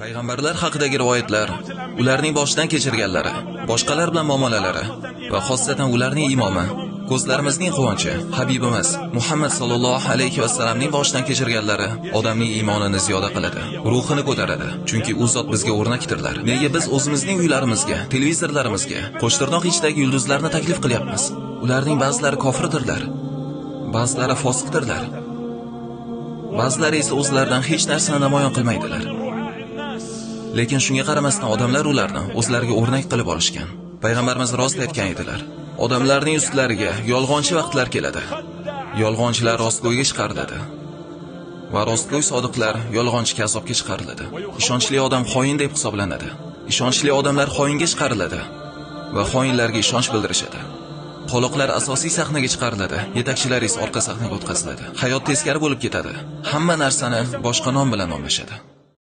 Payg'ambarlar haqidagi rivoyatlar, ularning boshidan kechirganlari, boshqalar bilan muomalalari va xossatan ularning imomi, ko'zlarimizning quvonchi, Habibimiz Muhammad sallallohu alayhi va sallamning boshidan kechirganlari odamning iymonini ziyoda qiladi, ruhini ko'taradi. Chunki u zot bizga o'rnakdirlar. Nega biz o'zimizning uylarimizga, televizorlarimizga qo'shtirnoq ichidagi yulduzlarni taklif qilyapmiz? Ularning ba'zilari kofirdirlar, ba'zilari fosiqdirlar. Ba'zilari esa o'zlaridan hech narsani namoyon qilmaydilar. Lekin shunga qaramasdan odamlar ularni o'zlariga o'rnak qilib olishgan. Payg'ambarimiz rost aytgan edilar. Odamlarning ustlariga yolg'onchi vaqtlar keladi. Yolg'onchilar rostgo'yga chiqariladi. Va rostgo'y sodiqlar yolg'onchi azobga chiqariladi. Ishonchli odam xoin deb hisoblanadi. Ishonchli odamlar xoinga chiqariladi va xoinlarga ishonch bildirishadi. Qoloqlar asosiy sahnaga chiqariladi, yetakchilar esa orqa sahnaga o'tkaziladi. Hayot teskari bo'lib ketadi. Hamma narsani boshqa nom bilan nomlashadi.